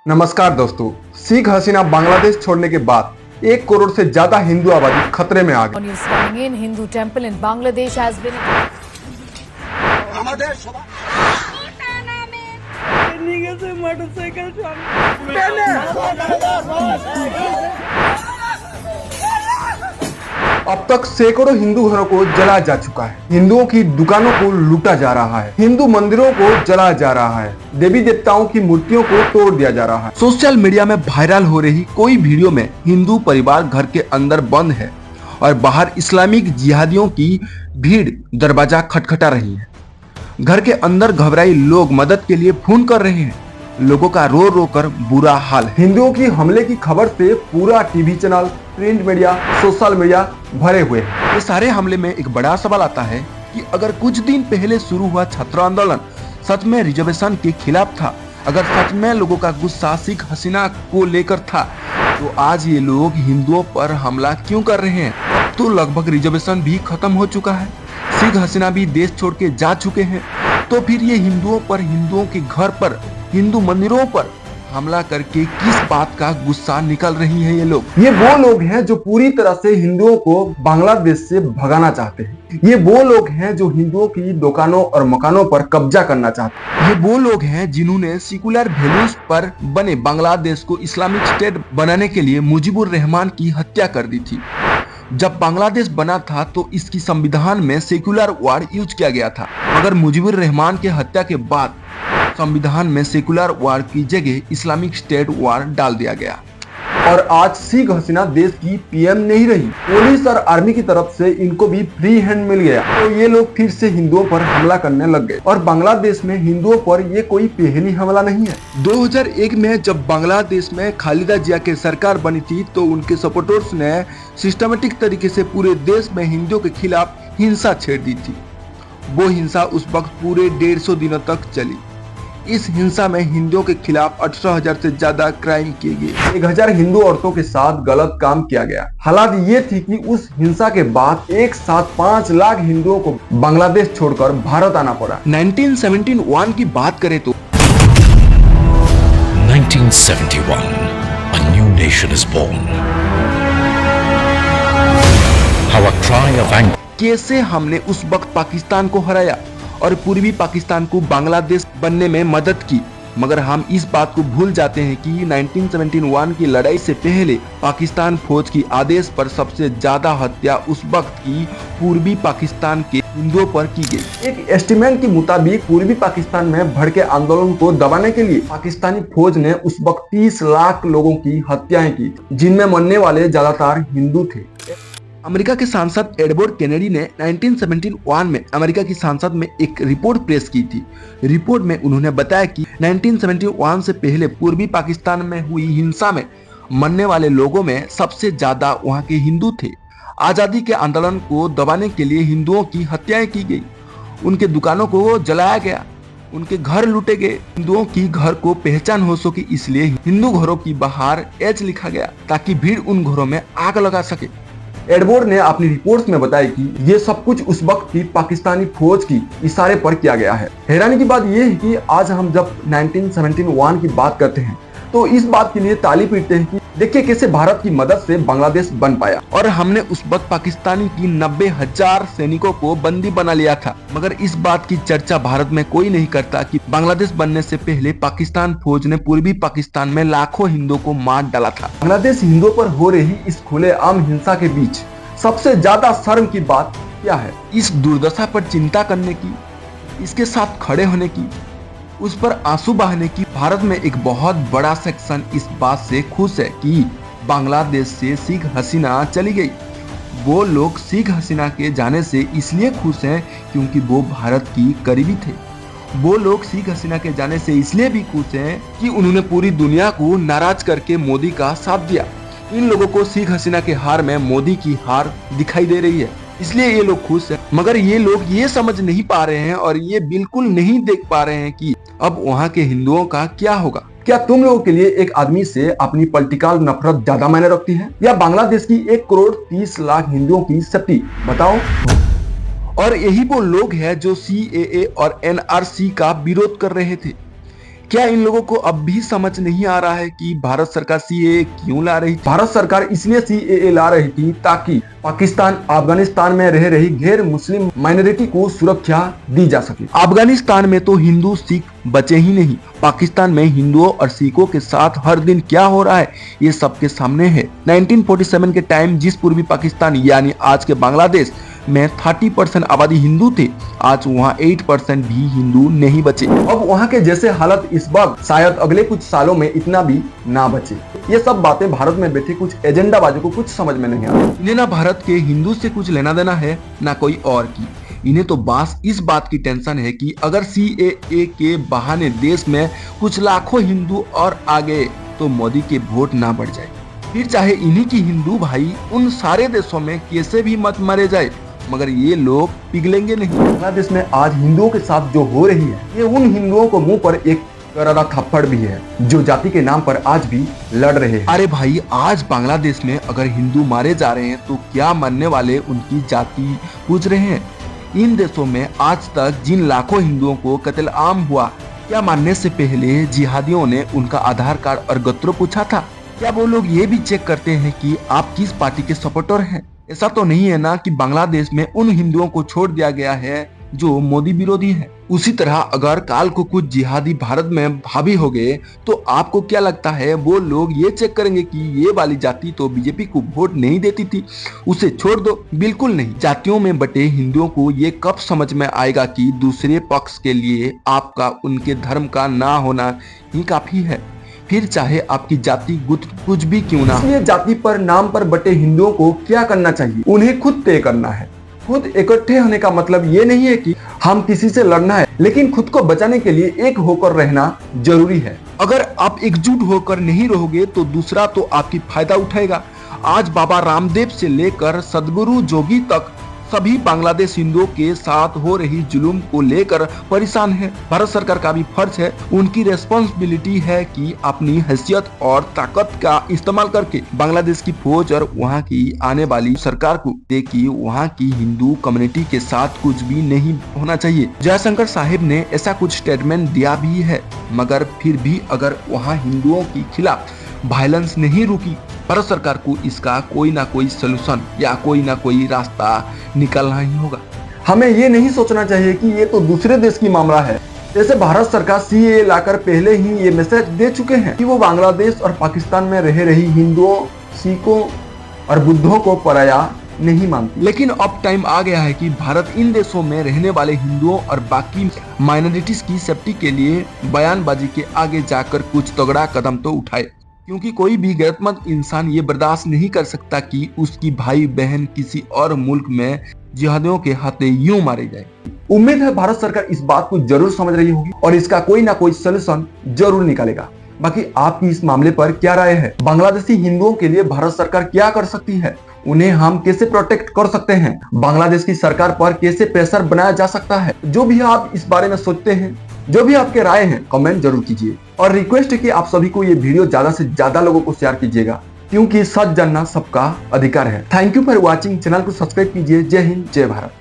नमस्कार दोस्तों। शेख हसीना बांग्लादेश छोड़ने के बाद 1 करोड़ से ज्यादा हिंदू आबादी खतरे में आ गई। News coming in, Hindu temple in Bangladesh has been अब तक सैकड़ों हिंदू घरों को जलाया जा चुका है। हिंदुओं की दुकानों को लूटा जा रहा है। हिंदू मंदिरों को जलाया जा रहा है। देवी देवताओं की मूर्तियों को तोड़ दिया जा रहा है। सोशल मीडिया में वायरल हो रही कोई वीडियो में हिंदू परिवार घर के अंदर बंद है और बाहर इस्लामिक जिहादियों की भीड़ दरवाजा खटखटा रही है। घर के अंदर घबराई लोग मदद के लिए फोन कर रहे हैं। लोगों का रो रो कर बुरा हाल है। हिंदुओं की हमले की खबर से पूरा TV channel, print media, social media भरे हुए हैं। ये सारे हमले में एक बड़ा सवाल आता है कि अगर कुछ दिन पहले शुरू हुआ छात्र आंदोलन सच में रिजर्वेशन के खिलाफ था, अगर सच में लोगों का गुस्सा शेख हसीना को लेकर था, तो आज ये लोग हिंदुओं पर हमला क्यों कर रहे हैं? अब तो लगभग रिजर्वेशन भी खत्म हो चुका है। शेख हसीना भी देश छोड़ के जा चुके हैं, तो फिर ये हिंदुओं पर, हिंदुओं के घर पर, हिंदू मंदिरों पर हमला करके किस बात का गुस्सा निकल रही है ये लोग? ये वो लोग हैं जो पूरी तरह से हिंदुओं को बांग्लादेश से भगाना चाहते हैं। ये वो लोग हैं जो हिंदुओं की दुकानों और मकानों पर कब्जा करना चाहते हैं। ये वो लोग हैं जिन्होंने सेकुलर वैल्यूज पर बने बांग्लादेश को इस्लामिक स्टेट बनाने के लिए मुजीबुर रहमान की हत्या कर दी थी। जब बांग्लादेश बना था तो इसकी संविधान में सेकुलर वर्ड यूज किया गया था, मगर मुजीबुर रहमान की हत्या के बाद संविधान में सेकुलर वार की जगह इस्लामिक स्टेट वार डाल दिया गया और आज शेख हसीना देश की पीएम नहीं रही। पुलिस और आर्मी की तरफ से इनको भी फ्री हैंड मिल गया, तो ये लोग फिर से हिंदुओं पर हमला करने लग गए। और बांग्लादेश में हिंदुओं पर ये कोई पहली हमला नहीं है। 2001 में जब बांग्लादेश में खालिदा जिया की सरकार बनी थी, तो उनके सपोर्टर्स ने सिस्टमेटिक तरीके से पूरे देश में हिंदुओं के खिलाफ हिंसा छेड़ दी थी। वो हिंसा उस वक्त पूरे 150 दिनों तक चली। इस हिंसा में हिंदुओं के खिलाफ 18,000 से ज्यादा क्राइम किए गए। 1,000 हिंदू औरतों के साथ गलत काम किया गया। हालात ये थी कि उस हिंसा के बाद एक साथ 5 लाख हिंदुओं को बांग्लादेश छोड़कर भारत आना पड़ा। 1971 की बात करें तो 1971, a new nation is born. How a cry of anger. कैसे हमने उस वक्त पाकिस्तान को हराया और पूर्वी पाकिस्तान को बांग्लादेश बनने में मदद की, मगर हम इस बात को भूल जाते हैं कि 1971 की लड़ाई से पहले पाकिस्तान फौज की आदेश पर सबसे ज्यादा हत्या उस वक्त की पूर्वी पाकिस्तान के हिंदुओं पर की गई। एक एस्टिमेट के मुताबिक पूर्वी पाकिस्तान में भड़के आंदोलन को दबाने के लिए पाकिस्तानी फौज ने उस वक्त 30 लाख लोगों की हत्याएं की, जिनमें मरने वाले ज्यादातर हिंदू थे। अमेरिका के सांसद एडवर्ड केनेडी ने 1971 में अमेरिका की संसद में एक रिपोर्ट पेश की थी। रिपोर्ट में उन्होंने बताया कि 1971 से पहले पूर्वी पाकिस्तान में हुई हिंसा में मरने वाले लोगों में सबसे ज्यादा वहां के हिंदू थे। आजादी के आंदोलन को दबाने के लिए हिंदुओं की हत्याएं की गई, उनके दुकानों को जलाया गया, उनके घर लूटे गए। हिंदुओं की घर को पहचान हो सके इसलिए हिंदू घरों की बाहर एच लिखा गया ताकि भीड़ उन घरों में आग लगा सके। एडवर्ड ने अपनी रिपोर्ट्स में बताया कि ये सब कुछ उस वक्त की पाकिस्तानी फौज की इशारे पर किया गया है। हैरानी की बात यह है कि आज हम जब 1971 की बात करते हैं तो इस बात के लिए ताली पीटते हैं कि देखिए कैसे भारत की मदद से बांग्लादेश बन पाया और हमने उस वक्त पाकिस्तानी की 90,000 सैनिकों को बंदी बना लिया था। मगर इस बात की चर्चा भारत में कोई नहीं करता कि बांग्लादेश बनने से पहले पाकिस्तान फौज ने पूर्वी पाकिस्तान में लाखों हिंदुओं को मार डाला था। बांग्लादेश हिंदुओं पर हो रही इस खुलेआम हिंसा के बीच सबसे ज्यादा शर्म की बात क्या है? इस दुर्दशा पर चिंता करने की, इसके साथ खड़े होने की, उस पर आंसू बहाने की भारत में एक बहुत बड़ा सेक्शन इस बात से खुश है कि बांग्लादेश से शेख हसीना चली गई। वो लोग शेख हसीना के जाने से इसलिए खुश हैं क्योंकि वो भारत की करीबी थे। वो लोग शेख हसीना के जाने से इसलिए भी खुश हैं कि उन्होंने पूरी दुनिया को नाराज करके मोदी का साथ दिया। इन लोगों को शेख हसीना के हार में मोदी की हार दिखाई दे रही है, इसलिए ये लोग खुश हैं। मगर ये लोग ये समझ नहीं पा रहे हैं और ये बिल्कुल नहीं देख पा रहे हैं कि अब वहाँ के हिंदुओं का क्या होगा। क्या तुम लोगों के लिए एक आदमी से अपनी पॉलिटिकल नफरत ज्यादा मायने रखती है या बांग्लादेश की 1 करोड़ 30 लाख हिंदुओं की सेफ्टी? बताओ। और यही वो लोग हैं जो CAA और NRC का विरोध कर रहे थे। क्या इन लोगों को अब भी समझ नहीं आ रहा है कि भारत सरकार सीएए क्यों ला रही थी? भारत सरकार इसलिए सीएए ला रही थी ताकि पाकिस्तान अफगानिस्तान में रह रही गैर मुस्लिम माइनॉरिटी को सुरक्षा दी जा सके। अफगानिस्तान में तो हिंदू सिख बचे ही नहीं, पाकिस्तान में हिंदुओं और सिखों के साथ हर दिन क्या हो रहा है ये सबके सामने है। 1947 के टाइम जिस पूर्वी पाकिस्तान यानी आज के बांग्लादेश में 30% आबादी हिंदू थे, आज वहाँ 8% भी हिंदू नहीं बचे। अब वहाँ के जैसे हालत इस वक्त शायद अगले कुछ सालों में इतना भी ना बचे। ये सब बातें भारत में बैठे कुछ एजेंडाबाजों को कुछ समझ में नहीं आ रही। इन्हें ना भारत के हिंदू से कुछ लेना देना है ना कोई और की। इन्हें तो बस इस बात की टेंशन है कि अगर सीएए के बहाने देश में कुछ लाखों हिंदू और आ गए तो मोदी के वोट ना बढ़ जाए, फिर चाहे इन्हीं की हिंदू भाई उन सारे देशों में कैसे भी मत मरे जाए, मगर ये लोग पिघलेंगे नहीं। बांग्लादेश में आज हिंदुओं के साथ जो हो रही है ये उन हिंदुओं को मुंह पर एक करारा थप्पड़ भी है जो जाति के नाम पर आज भी लड़ रहे हैं। अरे भाई, आज बांग्लादेश में अगर हिंदू मारे जा रहे हैं तो क्या मरने वाले उनकी जाति पूछ रहे हैं? इन देशों में आज तक जिन लाखों हिंदुओं को कत्लेआम हुआ, क्या मारने से पहले जिहादियों ने उनका आधार कार्ड और गोत्र पूछा था? क्या वो लोग ये भी चेक करते हैं कि आप किस पार्टी के सपोर्टर हैं? ऐसा तो नहीं है ना कि बांग्लादेश में उन हिंदुओं को छोड़ दिया गया है जो मोदी विरोधी है। उसी तरह अगर काल को कुछ जिहादी भारत में हावी हो गए तो आपको क्या लगता है वो लोग ये चेक करेंगे कि ये वाली जाति तो बीजेपी को वोट नहीं देती थी, उसे छोड़ दो? बिल्कुल नहीं। जातियों में बटे हिंदुओं को ये कब समझ में आएगा कि दूसरे पक्ष के लिए आपका उनके धर्म का ना होना ही काफी है, फिर चाहे आपकी जाति गुट कुछ भी क्यों ना। इसलिए जाति पर नाम पर बटे हिंदुओं को क्या करना चाहिए, उन्हें खुद तय करना है। खुद इकट्ठे होने का मतलब ये नहीं है कि हम किसी से लड़ना है, लेकिन खुद को बचाने के लिए एक होकर रहना जरूरी है। अगर आप एकजुट होकर नहीं रहोगे तो दूसरा तो आपकी फायदा उठाएगा। आज बाबा रामदेव से लेकर सदगुरु जोगी तक सभी बांग्लादेश हिंदुओं के साथ हो रही जुल्म को लेकर परेशान है। भारत सरकार का भी फर्ज है, उनकी रेस्पॉन्सिबिलिटी है कि अपनी हैसियत और ताकत का इस्तेमाल करके बांग्लादेश की फौज और वहां की आने वाली सरकार को दे कि वहां की हिंदू कम्युनिटी के साथ कुछ भी नहीं होना चाहिए। जयशंकर साहिब ने ऐसा कुछ स्टेटमेंट दिया भी है, मगर फिर भी अगर वहां हिंदुओं के खिलाफ वायलेंस नहीं रुकी, भारत सरकार को इसका कोई ना कोई सलूशन या कोई ना कोई रास्ता निकालना ही होगा। हमें ये नहीं सोचना चाहिए कि ये तो दूसरे देश की मामला है। जैसे भारत सरकार सीएए लाकर पहले ही ये मैसेज दे चुके हैं कि वो बांग्लादेश और पाकिस्तान में रह रही हिंदुओं, सिखों और बुद्धों को पराया नहीं मानती। लेकिन अब टाइम आ गया है कि भारत इन देशों में रहने वाले हिंदुओं और बाकी माइनॉरिटीज की सेफ्टी के लिए बयानबाजी के आगे जाकर कुछ तगड़ा कदम तो उठाए, क्योंकि कोई भी गैरतमंद इंसान ये बर्दाश्त नहीं कर सकता कि उसकी भाई बहन किसी और मुल्क में जिहादियों के हाथे यूं मारे जाए। उम्मीद है भारत सरकार इस बात को जरूर समझ रही होगी और इसका कोई ना कोई सलूशन जरूर निकालेगा। बाकी आपकी इस मामले पर क्या राय है? बांग्लादेशी हिंदुओं के लिए भारत सरकार क्या कर सकती है? उन्हें हम कैसे प्रोटेक्ट कर सकते हैं? बांग्लादेश की सरकार पर कैसे प्रेशर बनाया जा सकता है? जो भी आप इस बारे में सोचते हैं, जो भी आपके राय हैं, कमेंट जरूर कीजिए। और रिक्वेस्ट है कि आप सभी को ये वीडियो ज्यादा से ज्यादा लोगों को शेयर कीजिएगा, क्योंकि सच जानना सबका अधिकार है। Thank you for watching. Channel को सब्सक्राइब कीजिए। जय हिंद, जय भारत।